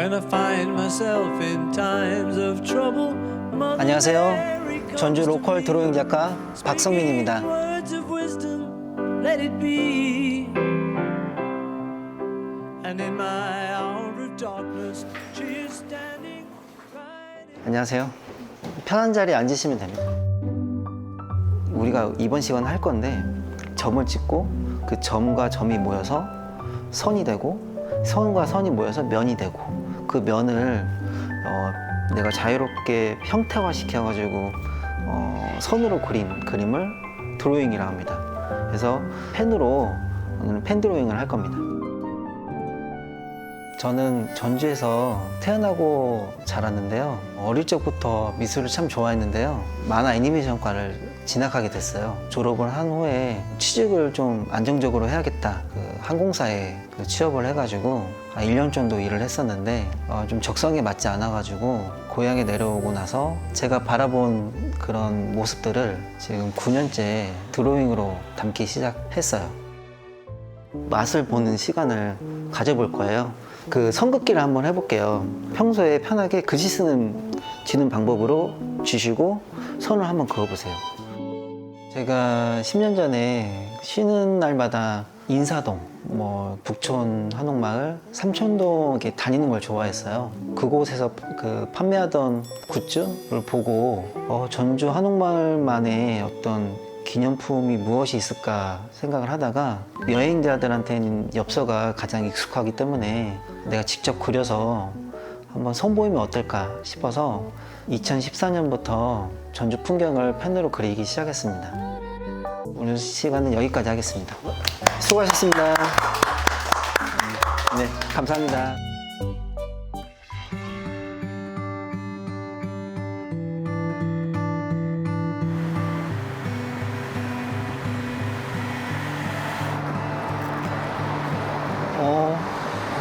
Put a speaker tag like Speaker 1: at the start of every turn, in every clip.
Speaker 1: When I find myself in times of trouble, Mother
Speaker 2: 안녕하세요.
Speaker 1: Mary
Speaker 2: 전주
Speaker 1: comes to
Speaker 2: 로컬
Speaker 1: me,
Speaker 2: 드로잉 작가 박성민입니다.
Speaker 1: words of wisdom, let it be. And in my hour of darkness, she is standing right in.
Speaker 2: 안녕하세요. 편한 자리에 앉으시면 됩니다. 우리가 이번 시간 할 건데 점을 찍고 그 점과 점이 모여서 선이 되고 선과 선이 모여서 면이 되고 그 면을 내가 자유롭게 형태화 시켜가지고 선으로 그린 그림을 드로잉이라고 합니다. 그래서 펜으로 오늘은 펜 드로잉을 할 겁니다. 저는 전주에서 태어나고 자랐는데요. 어릴 적부터 미술을 참 좋아했는데요. 만화 애니메이션과를 진학하게 됐어요. 졸업을 한 후에 취직을 좀 안정적으로 해야겠다. 그 항공사에 취업을 해가지고 1년 정도 일을 했었는데 좀 적성에 맞지 않아가지고 고향에 내려오고 나서 제가 바라본 그런 모습들을 지금 9년째 드로잉으로 담기 시작했어요. 맛을 보는 시간을 가져볼 거예요. 그 선긋기를 한번 해볼게요. 평소에 편하게 글씨 쥐는 방법으로 쥐시고 선을 한번 그어보세요. 제가 10년 전에 쉬는 날마다 인사동, 북촌 한옥마을, 삼촌동 이렇게 다니는 걸 좋아했어요. 그곳에서 그 판매하던 굿즈를 보고 전주 한옥마을만의 어떤 기념품이 무엇이 있을까 생각을 하다가 여행자들한테는 엽서가 가장 익숙하기 때문에 내가 직접 그려서 한번 선보이면 어떨까 싶어서 2014년부터 전주 풍경을 펜으로 그리기 시작했습니다. 오늘 시간은 여기까지 하겠습니다. 수고하셨습니다. 네, 감사합니다.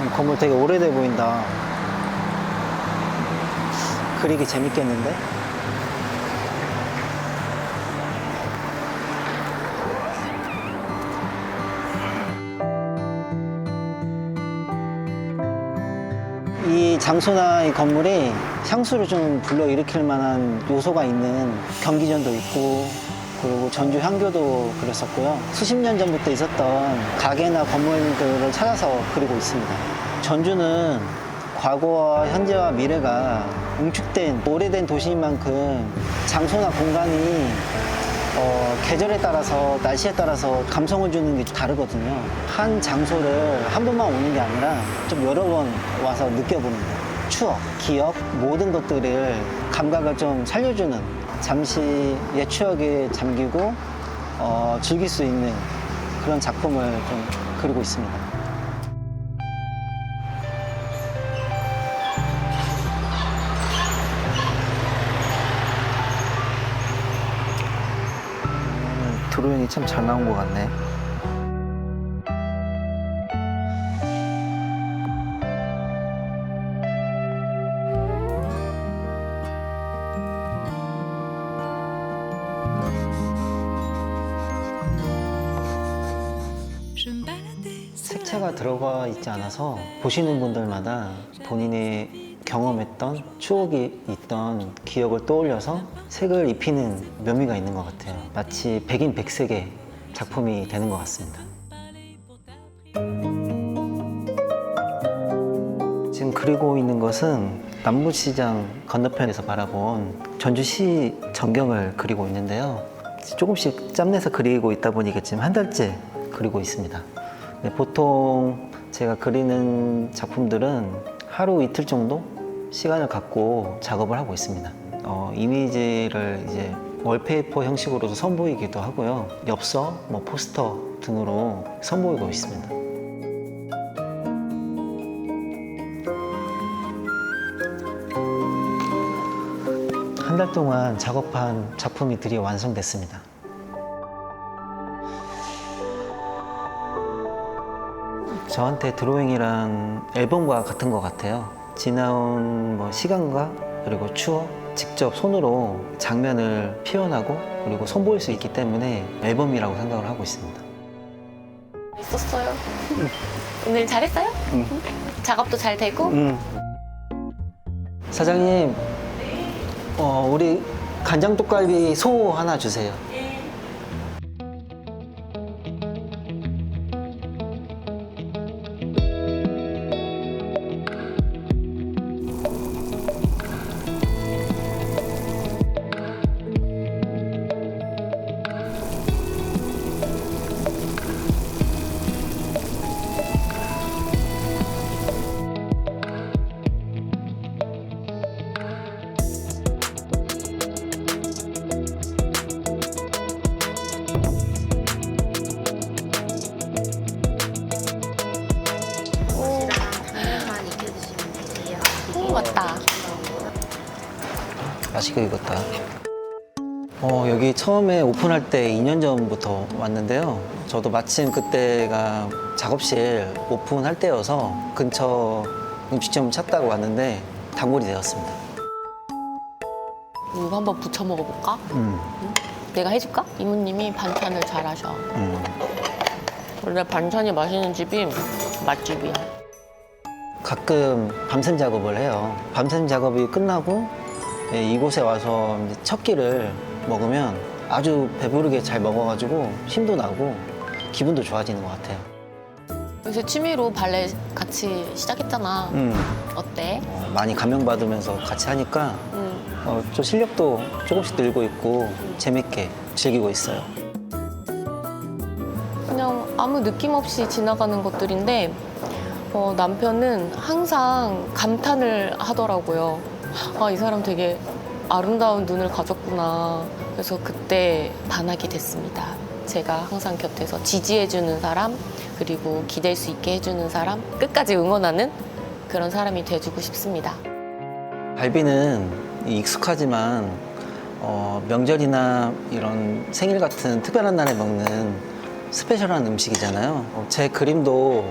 Speaker 2: 이 건물 되게 오래돼 보인다. 그리기 재밌겠는데? 이 장소나 이 건물이 향수를 좀 불러일으킬 만한 요소가 있는 경기전도 있고, 그리고 전주 향교도 그렸었고요. 수십 년 전부터 있었던 가게나 건물들을 찾아서 그리고 있습니다. 전주는 과거와 현재와 미래가 응축된 오래된 도시인 만큼 장소나 공간이 계절에 따라서 날씨에 따라서 감성을 주는 게 다르거든요. 한 장소를 한 번만 오는 게 아니라 좀 여러 번 와서 느껴보는 거예요. 추억, 기억, 모든 것들을 감각을 좀 살려주는, 잠시 옛 추억에 잠기고 즐길 수 있는 그런 작품을 좀 그리고 있습니다. 드로잉이 참 잘 나온 것 같네. 색채가 들어가 있지 않아서 보시는 분들마다 본인의 경험했던 추억이 있던 기억을 떠올려서 색을 입히는 묘미가 있는 것 같아요. 마치 백인백색의 작품이 되는 것 같습니다. 지금 그리고 있는 것은 남부시장 건너편에서 바라본 전주시 전경을 그리고 있는데요. 조금씩 짬내서 그리고 있다 보니까 지금 한 달째 그리고 있습니다. 네, 보통 제가 그리는 작품들은 하루 이틀 정도 시간을 갖고 작업을 하고 있습니다. 이미지를 이제 월페이퍼 형식으로도 선보이기도 하고요. 엽서, 포스터 등으로 선보이고 있습니다. 한 달 동안 작업한 작품이 드디어 완성됐습니다. 저한테 드로잉이란 앨범과 같은 것 같아요. 지나온 시간과 그리고 추억, 직접 손으로 장면을 표현하고 그리고 선보일 수 있기 때문에 앨범이라고 생각을 하고 있습니다.
Speaker 3: 있었어요. 오늘 잘했어요?
Speaker 2: 응.
Speaker 3: 작업도 잘 되고?
Speaker 2: 응. 사장님, 우리 간장독갈비 소 하나 주세요.
Speaker 3: 간장만 익혀주시면 되세요.
Speaker 4: 콩 같다.
Speaker 2: 맛있게 익었다. 여기 처음에 오픈할 때 2년 전부터 왔는데요. 저도 마침 그때가 작업실 오픈할 때여서 근처 음식점 찾다가 왔는데 단골이 되었습니다.
Speaker 4: 이거 한번 부쳐 먹어볼까?
Speaker 2: 음,
Speaker 4: 내가 해줄까? 이모님이 반찬을 잘하셔. 원래 반찬이 맛있는 집이 맛집이야.
Speaker 2: 가끔 밤샘 작업을 해요. 밤샘 작업이 끝나고 이곳에 와서 이제 첫 끼를 먹으면 아주 배부르게 잘 먹어가지고 힘도 나고 기분도 좋아지는 것 같아요.
Speaker 4: 요새 취미로 발레 같이 시작했잖아. 어때?
Speaker 2: 많이 감명받으면서 같이 하니까 좀 실력도 조금씩 늘고 있고 재밌게 즐기고 있어요.
Speaker 4: 그냥 아무 느낌 없이 지나가는 것들인데 남편은 항상 감탄을 하더라고요. 아, 이 사람 되게 아름다운 눈을 가졌구나. 그래서 그때 반하게 됐습니다. 제가 항상 곁에서 지지해주는 사람, 그리고 기댈 수 있게 해주는 사람, 끝까지 응원하는 그런 사람이 돼주고 싶습니다.
Speaker 2: 갈비는 익숙하지만 명절이나 이런 생일 같은 특별한 날에 먹는 스페셜한 음식이잖아요. 제 그림도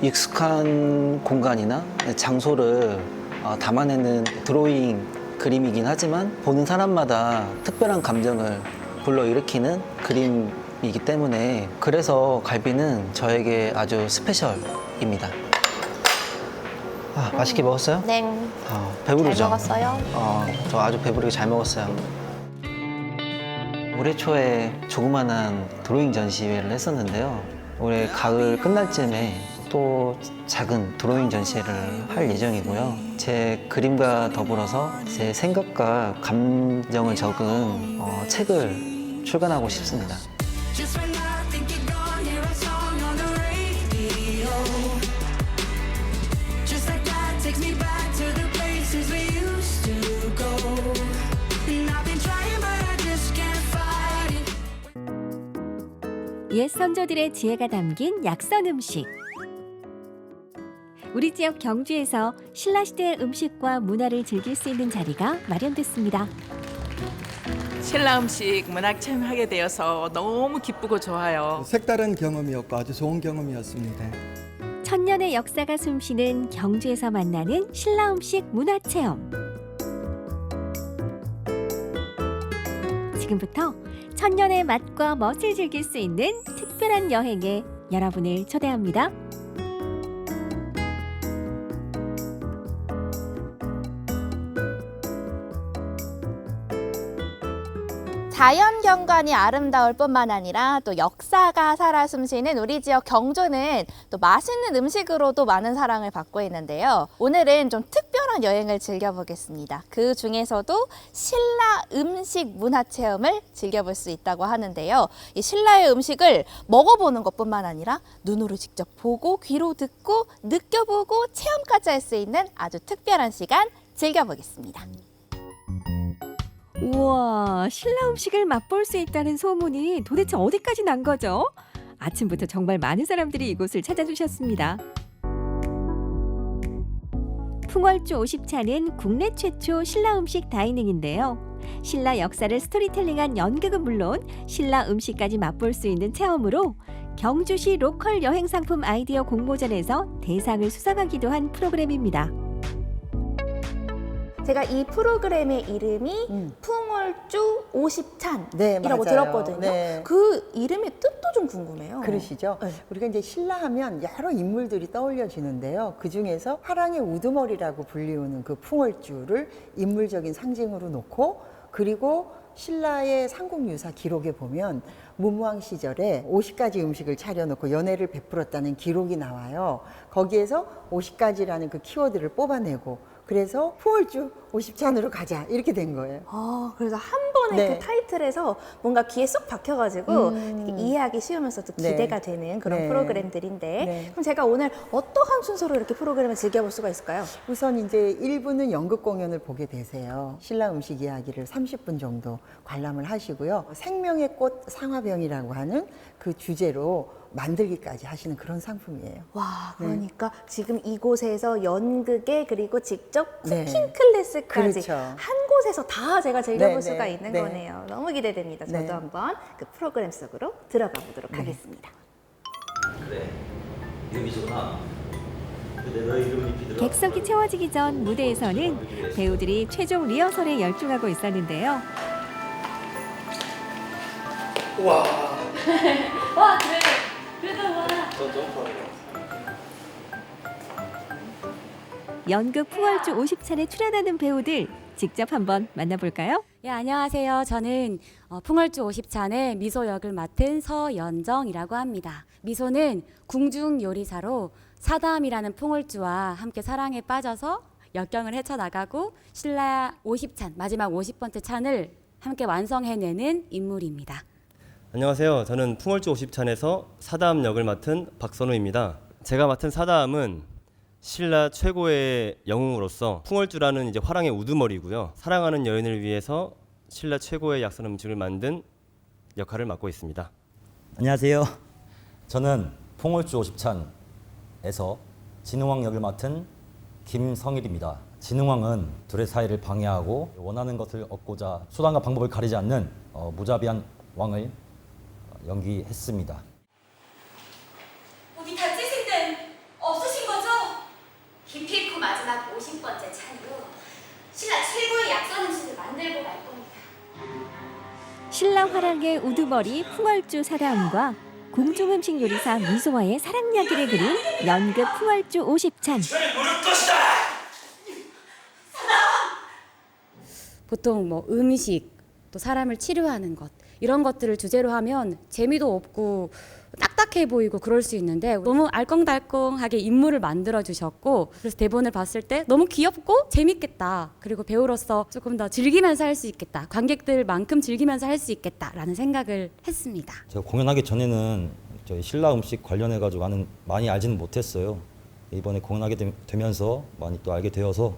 Speaker 2: 익숙한 공간이나 장소를 담아내는 드로잉 그림이긴 하지만 보는 사람마다 특별한 감정을 불러일으키는 그림이기 때문에 그래서 갈비는 저에게 아주 스페셜입니다. 맛있게 먹었어요?
Speaker 4: 네.
Speaker 2: 배부르죠?
Speaker 4: 잘 먹었어요?
Speaker 2: 저 아주 배부르게 잘 먹었어요. 올해 초에 조그만한 드로잉 전시회를 했었는데요. 올해 가을 끝날 쯤에 또 작은 드로잉 전시회를 할 예정이고요. 제 그림과 더불어서 제 생각과 감정을 적은 책을 출간하고 싶습니다.
Speaker 5: Just when I think you're gone, hear a song on the radio. Just like that takes me back to the places we used to go. And I've been trying but I just can't fight it.
Speaker 6: 옛 선조들의 지혜가 담긴 약선 음식. 우리 지역 경주에서 신라시대의 음식과 문화를 즐길 수 있는 자리가 마련됐습니다.
Speaker 7: 신라 음식 문학 체험하게 되어서 너무 기쁘고 좋아요.
Speaker 8: 색다른 경험이었고 아주 좋은 경험이었습니다.
Speaker 6: 천년의 역사가 숨쉬는 경주에서 만나는 신라 음식 문화 체험. 지금부터 천년의 맛과 멋을 즐길 수 있는 특별한 여행에 여러분을 초대합니다.
Speaker 3: 자연 경관이 아름다울 뿐만 아니라 또 역사가 살아 숨쉬는 우리 지역 경주는 또 맛있는 음식으로도 많은 사랑을 받고 있는데요. 오늘은 좀 특별한 여행을 즐겨보겠습니다. 그 중에서도 신라 음식 문화 체험을 즐겨볼 수 있다고 하는데요. 이 신라의 음식을 먹어보는 것뿐만 아니라 눈으로 직접 보고 귀로 듣고 느껴보고 체험까지 할 수 있는 아주 특별한 시간 즐겨보겠습니다.
Speaker 6: 우와, 신라 음식을 맛볼 수 있다는 소문이 도대체 어디까지 난 거죠? 아침부터 정말 많은 사람들이 이곳을 찾아주셨습니다. 풍월주 50차는 국내 최초 신라 음식 다이닝인데요. 신라 역사를 스토리텔링한 연극은 물론 신라 음식까지 맛볼 수 있는 체험으로 경주시 로컬 여행 상품 아이디어 공모전에서 대상을 수상하기도 한 프로그램입니다.
Speaker 3: 제가 이 프로그램의 이름이 풍월주 50찬이라고
Speaker 9: 네, 맞아요.
Speaker 3: 들었거든요.
Speaker 9: 네.
Speaker 3: 그 이름의 뜻도 좀 궁금해요.
Speaker 9: 그러시죠?
Speaker 3: 네.
Speaker 9: 우리가 이제 신라하면 여러 인물들이 떠올려지는데요. 그 중에서 화랑의 우두머리라고 불리우는 그 풍월주를 인물적인 상징으로 놓고, 그리고 신라의 삼국유사 기록에 보면 문무왕 시절에 50가지 음식을 차려놓고 연회를 베풀었다는 기록이 나와요. 거기에서 50가지라는 그 키워드를 뽑아내고, 그래서 풍월주 50찬으로 가자 이렇게 된 거예요.
Speaker 3: 아, 그래서 한 번에
Speaker 9: 네.
Speaker 3: 그 타이틀에서 뭔가 귀에 쏙 박혀가지고 되게 이해하기 쉬우면서도 기대가
Speaker 9: 네.
Speaker 3: 되는 그런
Speaker 9: 네.
Speaker 3: 프로그램들인데
Speaker 9: 네.
Speaker 3: 그럼 제가 오늘 어떠한 순서로 이렇게 프로그램을 즐겨볼 수가 있을까요?
Speaker 9: 우선 이제 1부는 연극 공연을 보게 되세요. 신라 음식 이야기를 30분 정도 관람을 하시고요. 생명의 꽃 상화병이라고 하는 그 주제로 만들기까지 하시는 그런 상품이에요.
Speaker 3: 와, 그러니까 지금 이곳에서 연극에 그리고 직접 쿠킹
Speaker 9: 네.
Speaker 3: 클래스까지
Speaker 9: 그렇죠.
Speaker 3: 한 곳에서 다 제가 즐겨볼
Speaker 9: 네,
Speaker 3: 수가
Speaker 9: 네,
Speaker 3: 있는
Speaker 9: 네.
Speaker 3: 거네요. 너무 기대됩니다. 저도
Speaker 9: 네.
Speaker 3: 한번 그 프로그램 속으로 들어가 보도록 하겠습니다.
Speaker 10: 그래 이름이구나. 내가 이름이 비들어.
Speaker 6: 객석이 채워지기 전 무대에서는 배우들이 최종 리허설에 열중하고 있었는데요.
Speaker 10: 와.
Speaker 3: 와, 그래도 와.
Speaker 6: 연극 풍월주 50찬에 출연하는 배우들 직접 한번 만나볼까요?
Speaker 11: 예, 안녕하세요. 저는 풍월주 50찬의 미소 역을 맡은 서연정이라고 합니다. 미소는 궁중 요리사로 사담이라는 풍월주와 함께 사랑에 빠져서 역경을 헤쳐나가고 신라 50찬, 마지막 50번째 찬을 함께 완성해내는 인물입니다.
Speaker 12: 안녕하세요. 저는 풍월주 50찬에서 사담 역을 맡은 박선우입니다. 제가 맡은 사담은 신라 최고의 영웅으로서 풍월주라는 이제 화랑의 우두머리고요. 사랑하는 여인을 위해서 신라 최고의 약선 음식을 만든 역할을 맡고 있습니다.
Speaker 10: 안녕하세요. 저는 풍월주 50찬에서 진흥왕 역을 맡은 김성일입니다. 진흥왕은 둘의 사이를 방해하고 원하는 것을 얻고자 수단과 방법을 가리지 않는 무자비한 왕을 연기했습니다.
Speaker 13: 몸이 다치신 데는 없으신 거죠? 기필코 마지막 50번째 찬으로 신라 최고의 약선 음식을 만들고 말 겁니다.
Speaker 6: 신라 화랑의 우두머리 풍월주 사다음과 궁중음식 요리사 미소와의 사랑 이야기를 그린 연극 풍월주 50찬.
Speaker 11: 보통 뭐 음식, 또 사람을 치료하는 것 이런 것들을 주제로 하면 재미도 없고 딱딱해 보이고 그럴 수 있는데 너무 알콩달콩하게 인물을 만들어 주셨고 그래서 대본을 봤을 때 너무 귀엽고 재밌겠다. 그리고 배우로서 조금 더 즐기면서 할 수 있겠다. 관객들만큼 즐기면서 할 수 있겠다라는 생각을 했습니다.
Speaker 10: 제가 공연하기 전에는 저희 신라 음식 관련해 가지고 많이 알지는 못했어요. 이번에 공연하게 되면서 많이 또 알게 되어서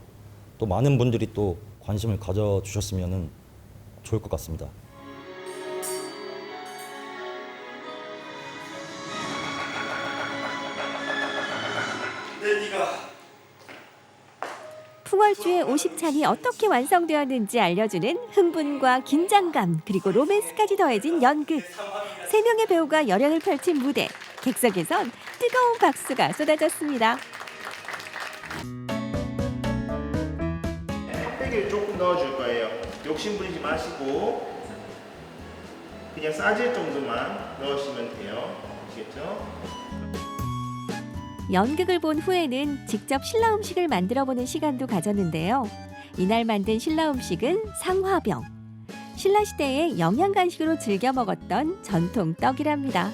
Speaker 10: 또 많은 분들이 또 관심을 가져주셨으면 좋을 것 같습니다.
Speaker 6: 풍월주의 50찬이 어떻게 완성되었는지 알려주는 흥분과 긴장감 그리고 로맨스까지 더해진 연극. 3명의 배우가 열연을 펼친 무대. 객석에선 뜨거운 박수가 쏟아졌습니다.
Speaker 14: 껍데기를 조금 넣어줄 거예요. 욕심 부리지 마시고 그냥 싸질 정도만 넣으시면 돼요. 아시겠죠?
Speaker 6: 연극을 본 후에는 직접 신라 음식을 만들어보는 시간도 가졌는데요. 이날 만든 신라 음식은 상화병. 신라시대의 영양간식으로 즐겨 먹었던 전통 떡이랍니다.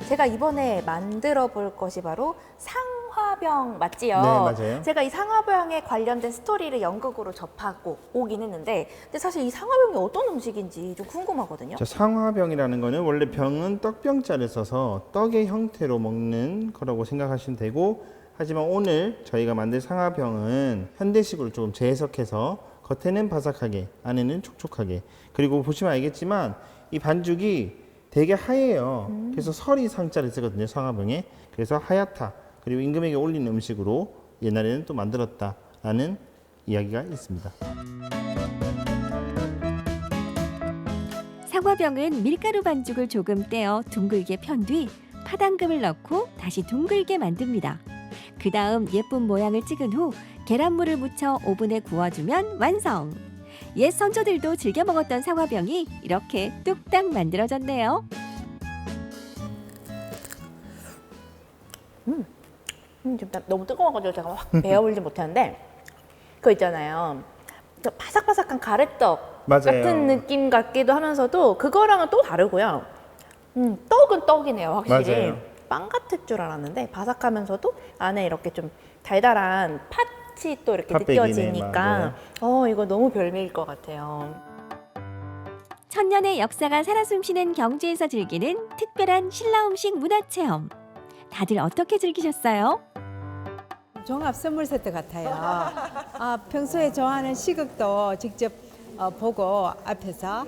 Speaker 3: 제가 이번에 만들어 볼 것이 바로 상화병 맞지요?
Speaker 14: 네, 맞아요.
Speaker 3: 제가 이 상화병에 관련된 스토리를 연극으로 접하고 오긴 했는데 근데 사실 이 상화병이 어떤 음식인지 좀 궁금하거든요.
Speaker 14: 상화병이라는 거는 원래 병은 떡병자를 써서 떡의 형태로 먹는 거라고 생각하시면 되고 하지만 오늘 저희가 만들 상화병은 현대식으로 조금 재해석해서 겉에는 바삭하게 안에는 촉촉하게 그리고 보시면 알겠지만 이 반죽이 되게 하얘요. 그래서 설이 상자를 쓰거든요. 상화병에. 그래서 하얗다. 그리고 임금에게 올리는 음식으로 옛날에는 또 만들었다라는 이야기가 있습니다.
Speaker 6: 상화병은 밀가루 반죽을 조금 떼어 둥글게 편 뒤 파당금을 넣고 다시 둥글게 만듭니다. 그 다음 예쁜 모양을 찍은 후 계란물을 묻혀 오븐에 구워주면 완성! 옛 선조들도 즐겨 먹었던 사과병이 이렇게 뚝딱 만들어졌네요.
Speaker 3: 지금 너무 뜨거워가지고 제가 확 베어올지 못하는데 그거 있잖아요. 저 바삭바삭한 가래떡
Speaker 14: 맞아요.
Speaker 3: 같은 느낌 같기도 하면서도 그거랑은 또 다르고요. 떡은 떡이네요, 확실히.
Speaker 14: 맞아요.
Speaker 3: 빵 같을 줄 알았는데 바삭하면서도 안에 이렇게 좀 달달한 팥이 또 이렇게
Speaker 14: 팥백이네,
Speaker 3: 느껴지니까 이거 너무 별미일 것 같아요.
Speaker 6: 천년의 역사가 살아 숨쉬는 경주에서 즐기는 특별한 신라 음식 문화체험. 다들 어떻게 즐기셨어요?
Speaker 15: 종합 선물 세트 같아요. 평소에 좋아하는 시극도 직접 보고 앞에서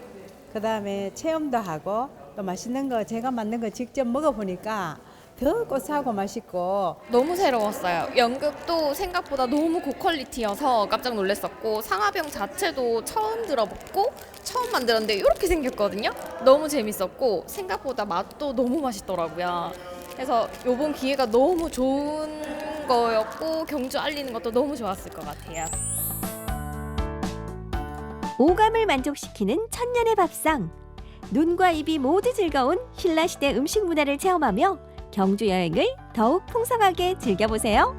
Speaker 15: 그다음에 체험도 하고 또 맛있는 거 제가 만든 거 직접 먹어보니까 더 고소하고 맛있고
Speaker 4: 너무 새로웠어요. 연극도 생각보다 너무 고퀄리티여서 깜짝 놀랐었고 상하병 자체도 처음 들어먹고 처음 만들었는데 이렇게 생겼거든요. 너무 재밌었고 생각보다 맛도 너무 맛있더라고요. 그래서 이번 기회가 너무 좋은 거였고 경주 알리는 것도 너무 좋았을 것 같아요.
Speaker 6: 오감을 만족시키는 천년의 밥상. 눈과 입이 모두 즐거운 신라시대 음식 문화를 체험하며 경주 여행을 더욱 풍성하게 즐겨보세요.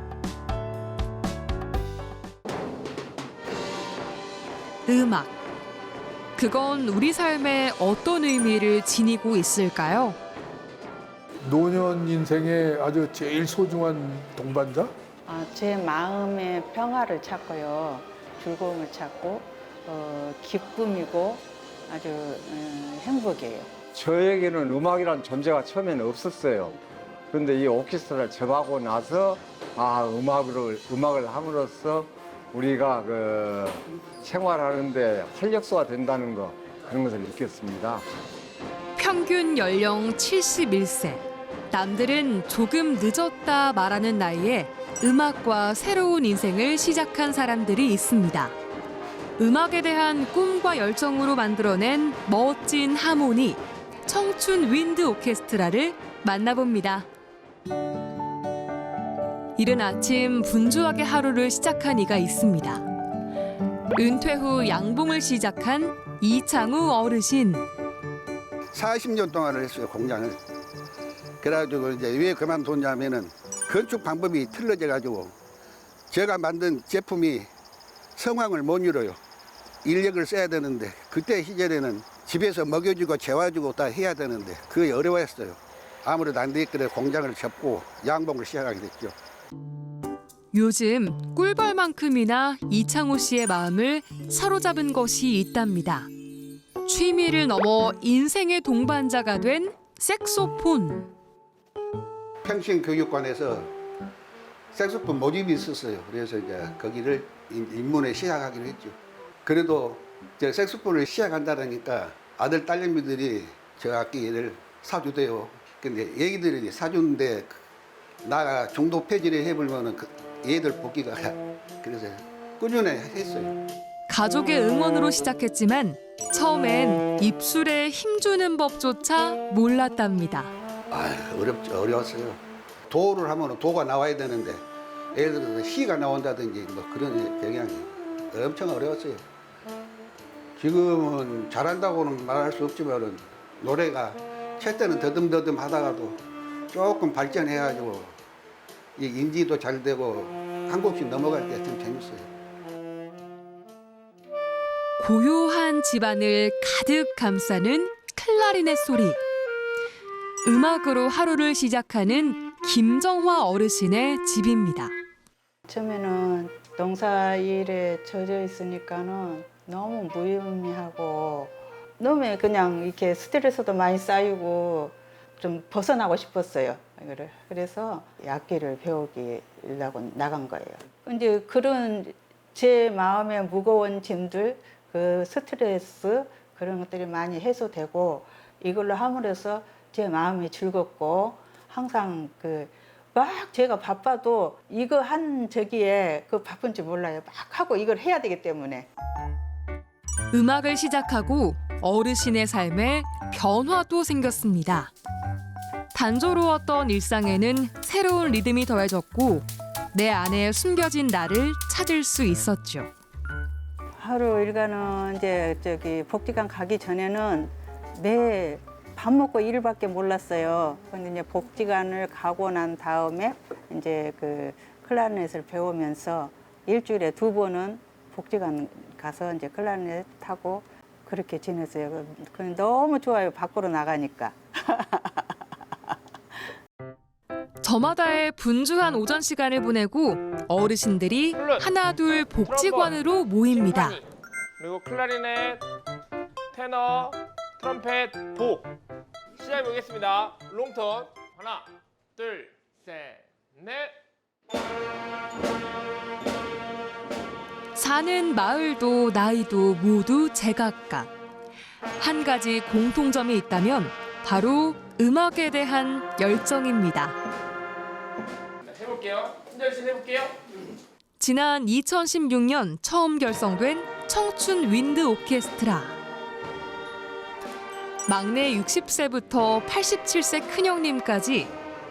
Speaker 16: 음악. 그건 우리 삶에 어떤 의미를 지니고 있을까요?
Speaker 17: 노년 인생에 아주 제일 소중한 동반자?
Speaker 18: 제 마음의 평화를 찾고요. 즐거움을 찾고 기쁨이고 아주 행복이에요.
Speaker 19: 저에게는 음악이란 존재가 처음에는 없었어요. 그런데 이 오케스트라를 접하고 나서 음악을 함으로써 우리가 생활하는데 활력소가 된다는 거 그런 것을 느꼈습니다.
Speaker 16: 평균 연령 71세. 남들은 조금 늦었다 말하는 나이에 음악과 새로운 인생을 시작한 사람들이 있습니다. 음악에 대한 꿈과 열정으로 만들어낸 멋진 하모니, 청춘 윈드 오케스트라를 만나봅니다. 이른 아침 분주하게 하루를 시작한 이가 있습니다. 은퇴 후 양봉을 시작한 이창우 어르신.
Speaker 20: 40년 동안을 했어요, 공장을. 그래가지고 이제 왜 그만뒀냐면은 건축 방법이 틀려져가지고 제가 만든 제품이 성황을 못 이뤄요. 인력을 써야 되는데 그때 시절에는 집에서 먹여주고 재워주고 다 해야 되는데 그게 어려웠어요. 아무래도 안 되겠길래 공장을 접고 양봉을 시작하게 됐죠.
Speaker 16: 요즘 꿀벌만큼이나 이창우 씨의 마음을 사로잡은 것이 있답니다. 취미를 넘어 인생의 동반자가 된 색소폰.
Speaker 20: 평신교육관에서 색소폰 모집이 있었어요. 그래서 이제 거기를 입문에 시작하기로 했죠. 그래도 이제 색소폰을 시작한다니까 아들 딸내미들이 저 악기를 사주대요. 근데 애기들이 사주는데 나가 중도 폐지를 해보면은 얘들 복귀가 그래서 꾸준히 했어요.
Speaker 16: 가족의 응원으로 시작했지만 처음엔 입술에 힘주는 법조차 몰랐답니다.
Speaker 20: 어려웠어요. 도를 하면 도가 나와야 되는데 예를 들어서 시가 나온다든지 뭐 그런 경향이 엄청 어려웠어요. 지금은 잘한다고는 말할 수 없지만 노래가 첫 때는 더듬더듬 하다가도 조금 발전해가지고 이 인지도 잘 되고 한 곡씩 넘어갈 때 참 재밌어요.
Speaker 16: 고요한 집안을 가득 감싸는 클라리넷 소리. 음악으로 하루를 시작하는 김정화 어르신의 집입니다.
Speaker 18: 처음에는 농사일에 젖어 있으니까는 너무 무의미하고 너무 그냥 이렇게 스트레스도 많이 쌓이고 좀 벗어나고 싶었어요. 그래서 악기를 배우려고 나간 거예요. 근데 그런 제 마음의 무거운 짐들, 그 스트레스 그런 것들이 많이 해소되고 이걸로 함으로써 제 마음이 즐겁고 항상 막 제가 바빠도 이거 한 저기에 그 바쁜지 몰라요. 막 하고 이걸 해야 되기 때문에.
Speaker 16: 음악을 시작하고 어르신의 삶에 변화도 생겼습니다. 단조로웠던 일상에는 새로운 리듬이 더해졌고 내 안에 숨겨진 나를 찾을 수 있었죠.
Speaker 18: 하루 일과는 이제 저기 복지관 가기 전에는 매 밥 먹고 일밖에 몰랐어요. 근데 이제 복지관을 가고 난 다음에 이제 그 클라리넷을 배우면서 일주일에 2번은 복지관 가서 이제 클라리넷 타고 그렇게 지냈어요. 너무 좋아요. 밖으로 나가니까.
Speaker 16: 저마다의 분주한 오전 시간을 보내고 어르신들이 하나둘 복지관으로 모입니다.
Speaker 21: 그리고 클라리넷, 테너, 트럼펫, 보 시작해 보겠습니다. 롱톤 하나, 둘, 셋, 넷.
Speaker 16: 사는 마을도 나이도 모두 제각각. 한 가지 공통점이 있다면 바로 음악에 대한 열정입니다.
Speaker 21: 해볼게요. 신전 씨 해볼게요.
Speaker 16: 지난 2016년 처음 결성된 청춘 윈드 오케스트라. 막내 60세부터 87세 큰형님까지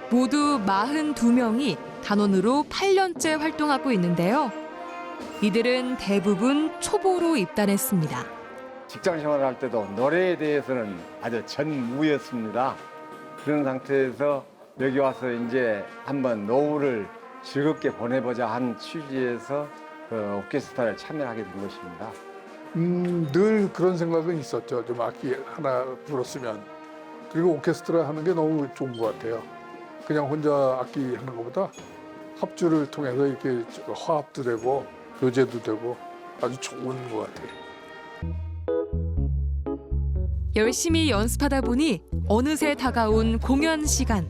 Speaker 16: 모두 42명이 단원으로 8년째 활동하고 있는데요. 이들은 대부분 초보로 입단했습니다.
Speaker 19: 직장 생활할 때도 노래에 대해서는 아주 전무였습니다. 그런 상태에서 여기 와서 이제 한번 노후를 즐겁게 보내보자 한 취지에서 그 오케스트라에 참여하게 된 것입니다.
Speaker 17: 늘 그런 생각은 있었죠. 좀 악기 하나 불었으면. 그리고 오케스트라 하는 게 너무 좋은 것 같아요. 그냥 혼자 악기 하는 것보다 합주를 통해서 이렇게 화합도 되고 교제도 되고 아주 좋은 것 같아요.
Speaker 16: 열심히 연습하다 보니 어느새 다가온 공연 시간.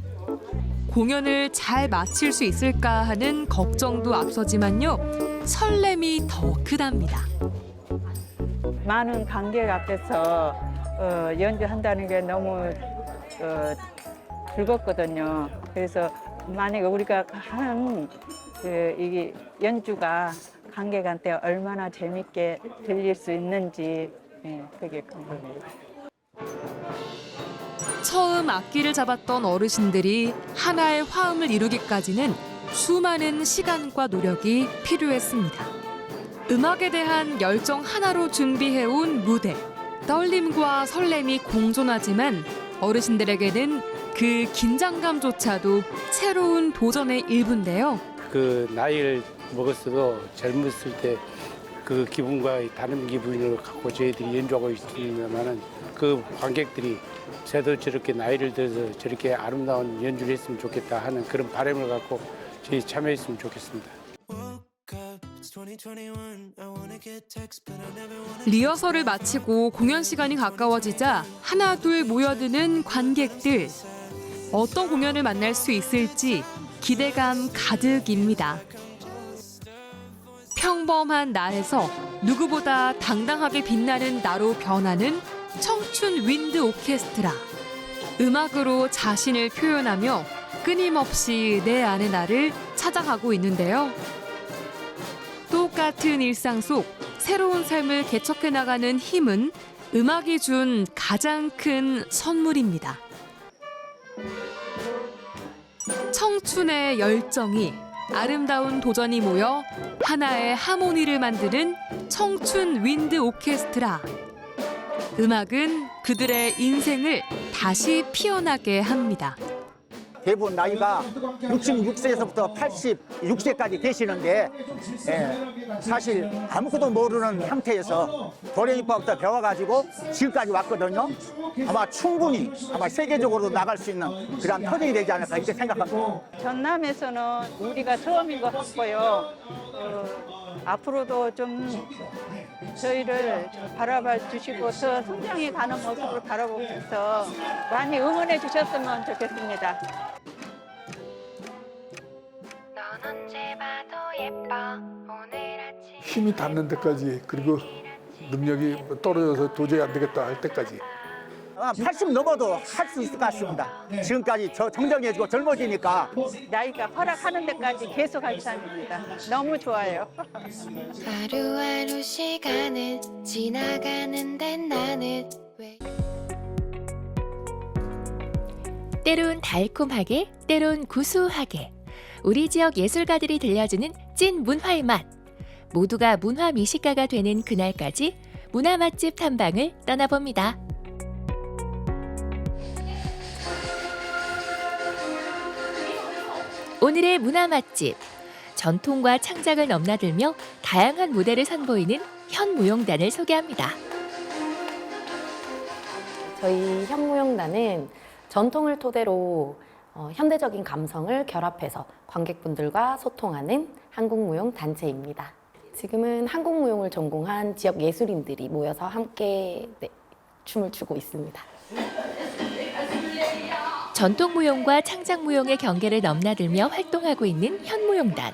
Speaker 16: 공연을 잘 마칠 수 있을까 하는 걱정도 앞서지만요. 설렘이 더 크답니다.
Speaker 18: 많은 관객 앞에서 연주한다는 게 너무 즐겁거든요. 그래서 만약에 우리가 하는 이 연주가 관객한테 얼마나 재밌게 들릴 수 있는지 그게 궁금해요.
Speaker 16: 처음 악기를 잡았던 어르신들이 하나의 화음을 이루기까지는 수많은 시간과 노력이 필요했습니다. 음악에 대한 열정 하나로 준비해온 무대. 떨림과 설렘이 공존하지만 어르신들에게는 그 긴장감조차도 새로운 도전의 일부인데요.
Speaker 22: 그 나이를 먹었어도 젊었을 때 그 기분과 다른 기분을 갖고 저희들이 연주하고 있습니다만은 그 관객들이 저도 저렇게 나이를 들어서 저렇게 아름다운 연주를 했으면 좋겠다 하는 그런 바람을 갖고 저희 참여했으면 좋겠습니다.
Speaker 16: 리허설을 마치고 공연 시간이 가까워지자 하나둘 모여드는 관객들. 어떤 공연을 만날 수 있을지 기대감 가득입니다. 평범한 날에서 누구보다 당당하게 빛나는 나로 변하는 청춘 윈드 오케스트라. 음악으로 자신을 표현하며 끊임없이 내 안의 나를 찾아가고 있는데요. 똑같은 일상 속 새로운 삶을 개척해 나가는 힘은 음악이 준 가장 큰 선물입니다. 청춘의 열정이 아름다운 도전이 모여 하나의 하모니를 만드는 청춘 윈드 오케스트라. 음악은 그들의 인생을 다시 피어나게 합니다.
Speaker 23: 대부분 나이가 66세에서부터 86세까지 되시는데 사실 아무것도 모르는 상태에서 도레미파부터 배워가지고 지금까지 왔거든요. 아마 충분히 세계적으로 나갈 수 있는 그런 터전이 되지 않을까 이렇게 생각합니다.
Speaker 18: 전남에서는 우리가 처음인 것 같고요. 앞으로도 좀 저희를 바라봐 주시고 더 성장해 가는 모습을 바라보면서 많이 응원해 주셨으면 좋겠습니다.
Speaker 17: 힘이 닿는 데까지 그리고 능력이 떨어져서 도저히 안 되겠다 할 때까지
Speaker 23: 80 넘어도 할 수 있을 것 같습니다. 지금까지 저 정정해지고 젊어지니까
Speaker 18: 나이가 허락하는 데까지 계속 할 삶입니다. 너무 좋아요.
Speaker 5: 하루하루 시간을 지나가는데 나는 왜
Speaker 24: 때론 달콤하게, 때론 구수하게 우리 지역 예술가들이 들려주는 찐 문화의 맛. 모두가 문화 미식가가 되는 그날까지 문화 맛집 탐방을 떠나봅니다. 오늘의 문화 맛집, 전통과 창작을 넘나들며 다양한 무대를 선보이는 현무용단을 소개합니다.
Speaker 1: 저희 현무용단은 전통을 토대로 현대적인 감성을 결합해서 관객분들과 소통하는 한국무용 단체입니다. 지금은 한국무용을 전공한 지역 예술인들이 모여서 함께 춤을 추고 있습니다.
Speaker 24: 전통무용과 창작무용의 경계를 넘나들며 활동하고 있는 현무용단.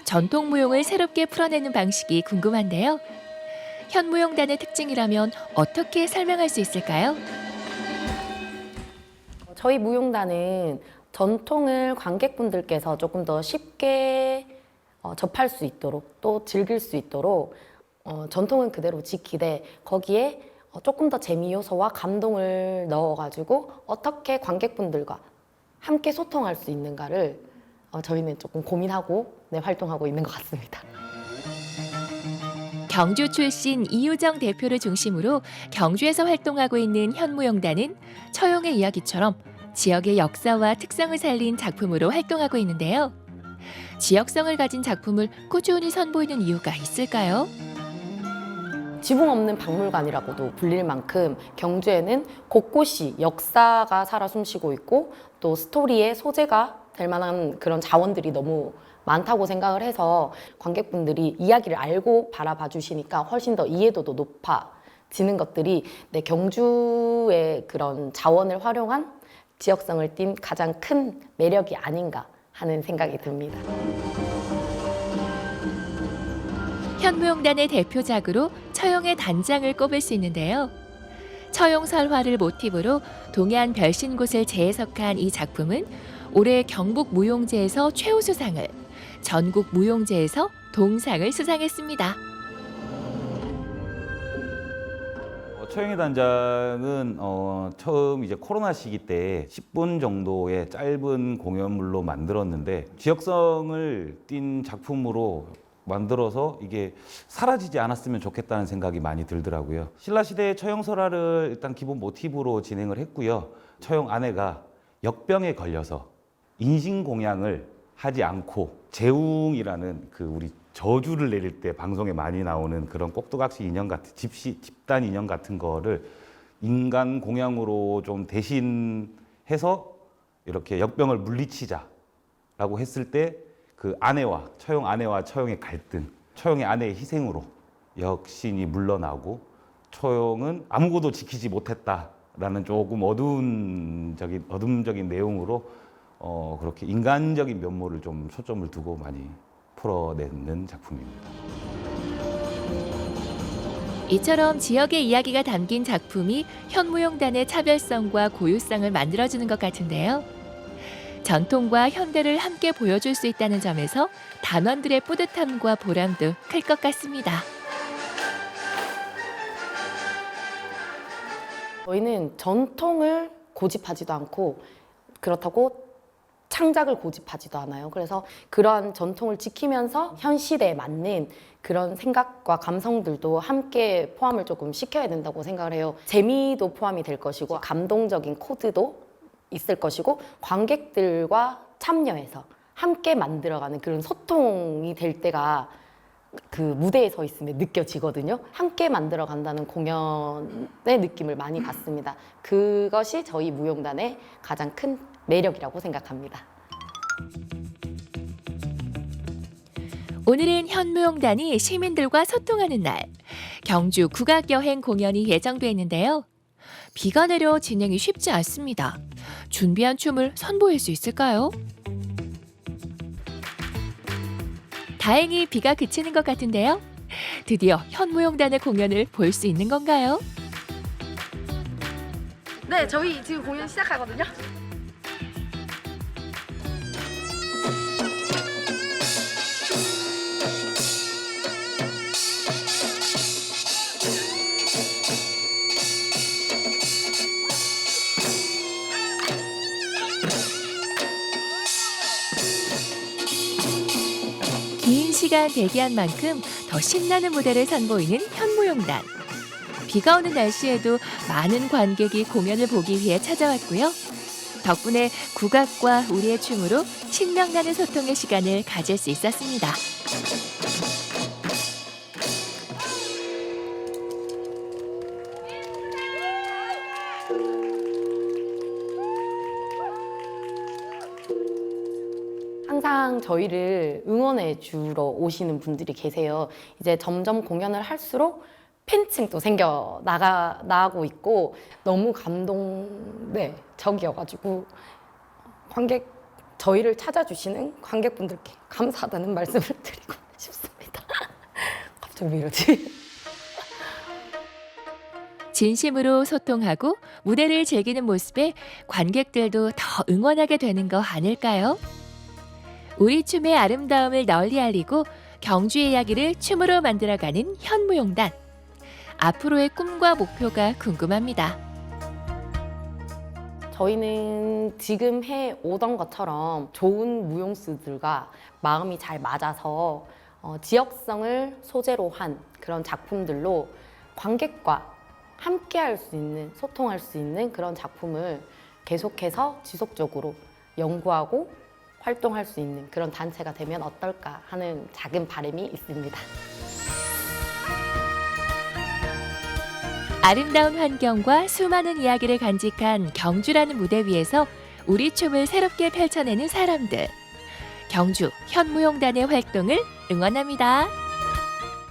Speaker 24: 전통무용을 새롭게 풀어내는 방식이 궁금한데요. 현무용단의 특징이라면 어떻게 설명할 수 있을까요?
Speaker 1: 저희 무용단은 전통을 관객분들께서 조금 더 쉽게 접할 수 있도록 또 즐길 수 있도록 전통은 그대로 지키되 거기에 조금 더 재미 요소와 감동을 넣어가지고 어떻게 관객분들과 함께 소통할 수 있는가를 저희는 조금 고민하고 활동하고 있는 것 같습니다.
Speaker 24: 경주 출신 이유정 대표를 중심으로 경주에서 활동하고 있는 현무용단은 처용의 이야기처럼 지역의 역사와 특성을 살린 작품으로 활동하고 있는데요. 지역성을 가진 작품을 꾸준히 선보이는 이유가 있을까요?
Speaker 1: 지붕 없는 박물관이라고도 불릴 만큼 경주에는 곳곳이 역사가 살아 숨쉬고 있고 또 스토리의 소재가 될 만한 그런 자원들이 너무 많다고 생각을 해서 관객분들이 이야기를 알고 바라봐 주시니까 훨씬 더 이해도도 높아지는 것들이 경주의 그런 자원을 활용한 지역성을 띈 가장 큰 매력이 아닌가 하는 생각이 듭니다.
Speaker 24: 현무용단의 대표작으로 처용의 단장을 꼽을 수 있는데요. 처용설화를 모티브로 동해안 별신곳을 재해석한 이 작품은 올해 경북무용제에서 최우수상을, 전국무용제에서 동상을 수상했습니다.
Speaker 2: 처용의 단장은 처음 이제 코로나 시기 때 10분 정도의 짧은 공연물로 만들었는데 지역성을 띈 작품으로 만들어서 이게 사라지지 않았으면 좋겠다는 생각이 많이 들더라고요. 신라시대의 처용설화를 일단 기본 모티브로 진행을 했고요. 처용 아내가 역병에 걸려서 인신공양을 하지 않고 재웅이라는 그 우리 저주를 내릴 때 방송에 많이 나오는 그런 꼭두각시 인형 같은 집단 인형 같은 거를 인간 공양으로 좀 대신해서 이렇게 역병을 물리치자라고 했을 때 그 아내와 처용의 갈등, 처용의 아내의 희생으로 역신이 물러나고 처용은 아무것도 지키지 못했다라는 조금 어둠적인 내용으로 그렇게 인간적인 면모를 좀 초점을 두고 많이 풀어내는 작품입니다.
Speaker 24: 이처럼 지역의 이야기가 담긴 작품이 현무용단의 차별성과 고유성을 만들어주는 것 같은데요. 전통과 현대를 함께 보여줄 수 있다는 점에서 단원들의 뿌듯함과 보람도 클 것 같습니다.
Speaker 1: 저희는 전통을 고집하지도 않고 그렇다고 창작을 고집하지도 않아요. 그래서 그러한 전통을 지키면서 현 시대에 맞는 그런 생각과 감성들도 함께 포함을 조금 시켜야 된다고 생각을 해요. 재미도 포함이 될 것이고 감동적인 코드도 있을 것이고 관객들과 참여해서 함께 만들어가는 그런 소통이 될 때가 그 무대에 서 있으면 느껴지거든요. 함께 만들어간다는 공연의 느낌을 많이 받습니다. 그것이 저희 무용단의 가장 큰 매력이라고 생각합니다.
Speaker 24: 오늘은 현무용단이 시민들과 소통하는 날, 경주 국악여행 공연이 예정돼 있는데요. 비가 내려 진행이 쉽지 않습니다. 준비한 춤을 선보일 수 있을까요? 다행히 비가 그치는 것 같은데요. 드디어 현무용단의 공연을 볼 수 있는 건가요?
Speaker 7: 네, 저희 지금 공연 시작하거든요.
Speaker 24: 시간 대기한 만큼 더 신나는 무대를 선보이는 현무용단. 비가 오는 날씨에도 많은 관객이 공연을 보기 위해 찾아왔고요. 덕분에 국악과 우리의 춤으로 신명나는 소통의 시간을 가질 수 있었습니다.
Speaker 1: 항상 저희를 응원해 주러 오시는 분들이 계세요. 이제 점점 공연을 할수록 팬층도 나가고 있고 너무 적이어가지고 저희를 찾아주시는 관객분들께 감사하다는 말씀을 드리고 싶습니다. 갑자기 왜 이러지?
Speaker 24: 진심으로 소통하고 무대를 즐기는 모습에 관객들도 더 응원하게 되는 거 아닐까요? 우리 춤의 아름다움을 널리 알리고 경주의 이야기를 춤으로 만들어가는 현무용단. 앞으로의 꿈과 목표가 궁금합니다.
Speaker 1: 저희는 지금 해오던 것처럼 좋은 무용수들과 마음이 잘 맞아서 지역성을 소재로 한 그런 작품들로 관객과 함께할 수 있는, 소통할 수 있는 그런 작품을 계속해서 지속적으로 연구하고 활동할 수 있는 그런 단체가 되면 어떨까 하는 작은 바람이 있습니다.
Speaker 24: 아름다운 환경과 수많은 이야기를 간직한 경주라는 무대 위에서 우리 춤을 새롭게 펼쳐내는 사람들. 경주 현무용단의 활동을 응원합니다.